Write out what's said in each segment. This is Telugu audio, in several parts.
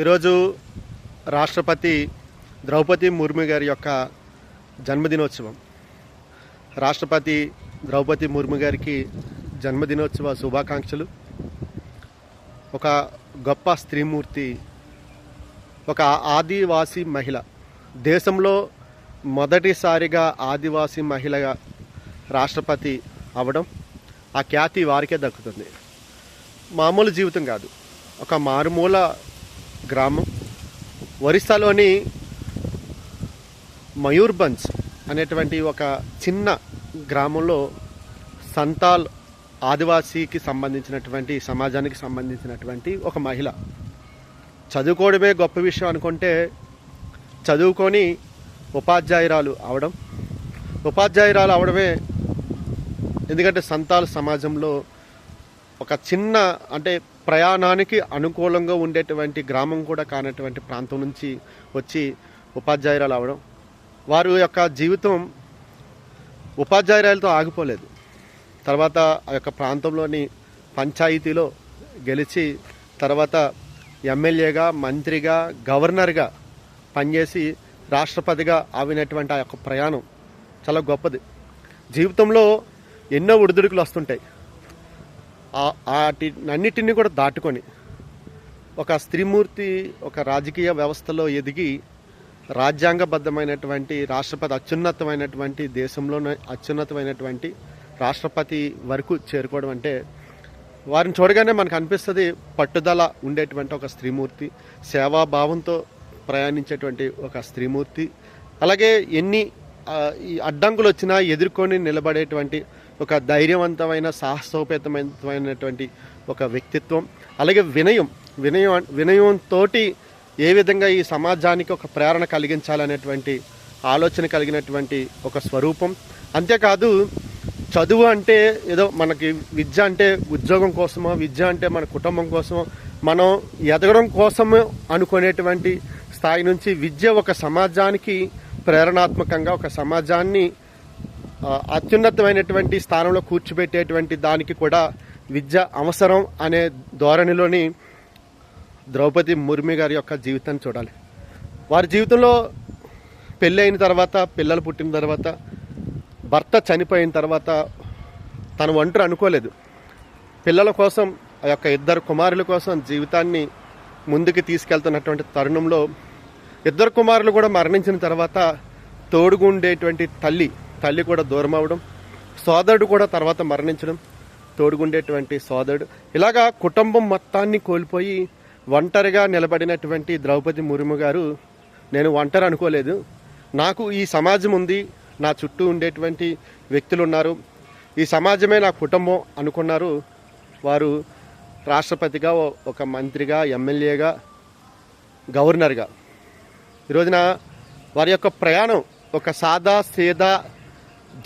ఈరోజు రాష్ట్రపతి ద్రౌపది ముర్ము గారి యొక్క జన్మదినోత్సవం. రాష్ట్రపతి ద్రౌపది ముర్ము గారికి జన్మదినోత్సవ శుభాకాంక్షలు. ఒక గొప్ప స్త్రీమూర్తి, ఒక ఆదివాసీ మహిళ, దేశంలో మొదటిసారిగా ఆదివాసీ మహిళగా రాష్ట్రపతి అవ్వడం, ఆ ఖ్యాతి వారికే దక్కుతుంది. మామూలు జీవితం కాదు. ఒక మారుమూల గ్రామం, ఒరిస్సాలోని మయూర్భంజ్ అనేటువంటి ఒక చిన్న గ్రామంలో సంతాల్ ఆదివాసీకి సంబంధించినటువంటి సమాజానికి సంబంధించినటువంటి ఒక మహిళ. చదువుకోవడమే గొప్ప విషయం అనుకుంటే, చదువుకొని ఉపాధ్యాయురాలు అవడమే. ఎందుకంటే సంతాల్ సమాజంలో ఒక చిన్న, అంటే ప్రయాణానికి అనుకూలంగా ఉండేటువంటి గ్రామం కూడా కానటువంటి ప్రాంతం నుంచి వచ్చి ఉపాధ్యాయురాలు అవడం. వారి యొక్క జీవితం ఉపాధ్యాయురాలతో ఆగిపోలేదు. తర్వాత ఆ యొక్క ప్రాంతంలోని పంచాయతీలో గెలిచి, తర్వాత ఎమ్మెల్యేగా, మంత్రిగా, గవర్నర్గా పనిచేసి రాష్ట్రపతిగా ఆవినటువంటి ఆ యొక్క ప్రయాణం చాలా గొప్పది. జీవితంలో ఎన్నో ఒడిదుడుకులు వస్తుంటాయి. అన్నిటినీ కూడా దాటుకొని ఒక స్త్రీమూర్తి ఒక రాజకీయ వ్యవస్థలో ఎదిగి రాజ్యాంగబద్ధమైనటువంటి రాష్ట్రపతి, అత్యున్నతమైనటువంటి దేశంలోనే అత్యున్నతమైనటువంటి రాష్ట్రపతి వరకు చేరుకోవడం అంటే, వారిని చూడగానే మనకు అనిపిస్తుంది పట్టుదల ఉండేటువంటి ఒక స్త్రీమూర్తి, సేవాభావంతో ప్రయాణించేటువంటి ఒక స్త్రీమూర్తి. అలాగే ఎన్ని ఈ అడ్డంకులు వచ్చినా ఎదుర్కొని నిలబడేటువంటి ఒక ధైర్యవంతమైన, సాహసోపేతమైనటువంటి ఒక వ్యక్తిత్వం. అలాగే వినయంతో ఏ విధంగా ఈ సమాజానికి ఒక ప్రేరణ కలిగించాలనేటువంటి ఆలోచన కలిగినటువంటి ఒక స్వరూపం. అంతేకాదు, చదువు అంటే ఏదో మనకి విద్య అంటే ఉద్యోగం కోసమో, విద్య అంటే మన కుటుంబం కోసమో, మనం ఎదగడం కోసమో అనుకునేటువంటి స్థాయి నుంచి విద్య ఒక సమాజానికి ప్రేరణాత్మకంగా, ఒక సమాజాన్ని అత్యున్నతమైనటువంటి స్థానంలో కూర్చోబెట్టేటువంటి దానికి కూడా విద్య అవసరం అనే ధోరణిలోని ద్రౌపది ముర్ము గారి యొక్క జీవితాన్ని చూడాలి. వారి జీవితంలో పెళ్ళి అయిన తర్వాత, పిల్లలు పుట్టిన తర్వాత, భర్త చనిపోయిన తర్వాత తను ఒంటరి అనుకోలేదు. పిల్లల కోసం, ఆ యొక్క 2 కుమారుల కోసం జీవితాన్ని ముందుకు తీసుకెళ్తున్నటువంటి తరుణంలో 2 కుమారులు కూడా మరణించిన తర్వాత తోడుగుండేటువంటి తల్లి కూడా దూరం అవడం, సోదరుడు కూడా తర్వాత మరణించడం, తోడుగుండేటువంటి సోదరుడు, ఇలాగా కుటుంబం మొత్తాన్ని కోల్పోయి ఒంటరిగా నిలబడినటువంటి ద్రౌపది ముర్ము గారు, నేను ఒంటరి అనుకోలేదు, నాకు ఈ సమాజం ఉంది, నా చుట్టూ ఉండేటువంటి వ్యక్తులు ఉన్నారు, ఈ సమాజమే నా కుటుంబం అనుకున్నారు. వారు రాష్ట్రపతిగా, ఒక మంత్రిగా, ఎమ్మెల్యేగా, గవర్నర్గా ఈరోజున వారి యొక్క ప్రయాణం ఒక సాదా సీదా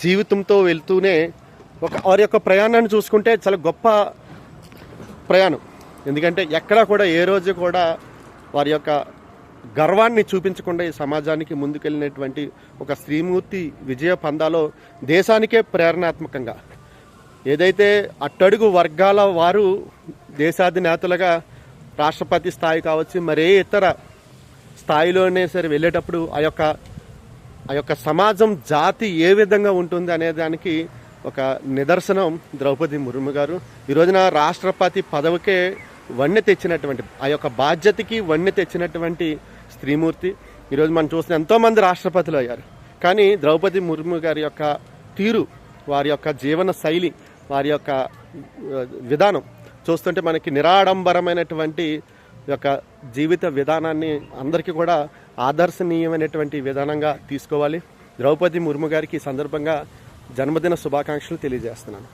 జీవితంతో వెళ్తూనే వారి యొక్క ప్రయాణాన్ని చూసుకుంటే చాలా గొప్ప ప్రయాణం. ఎందుకంటే ఎక్కడా కూడా, ఏ రోజు కూడా వారి యొక్క గర్వాన్ని చూపించకుండా ఈ సమాజానికి ముందుకెళ్ళినటువంటి ఒక స్త్రీమూర్తి విజయ పందాలో దేశానికే ప్రేరణాత్మకంగా, ఏదైతే అట్టడుగు వర్గాల వారు దేశాధినేతలుగా రాష్ట్రపతి స్థాయి కావచ్చు, మరే ఇతర స్థాయిలోనే సరే వెళ్ళేటప్పుడు ఆ యొక్క సమాజం, జాతి ఏ విధంగా ఉంటుంది అనే దానికి ఒక నిదర్శనం ద్రౌపది ముర్ము గారు. ఈరోజున రాష్ట్రపతి పదవికే వన్నె తెచ్చినటువంటి, ఆ యొక్క బాధ్యతకి వన్నె తెచ్చినటువంటి స్త్రీమూర్తి. ఈరోజు మనం చూసిన ఎంతోమంది రాష్ట్రపతులు అయ్యారు, కానీ ద్రౌపది ముర్ము గారి యొక్క తీరు, వారి యొక్క జీవన శైలి, వారి యొక్క విధానం చూస్తుంటే మనకి నిరాడంబరమైనటువంటి యొక్క జీవిత విధానాన్ని అందరికీ కూడా ఆదర్శనీయమైనటువంటి విధానంగా తీసుకోవాలి. ద్రౌపది ముర్ము గారికి ఈ సందర్భంగా జన్మదిన శుభాకాంక్షలు తెలియజేస్తున్నాను.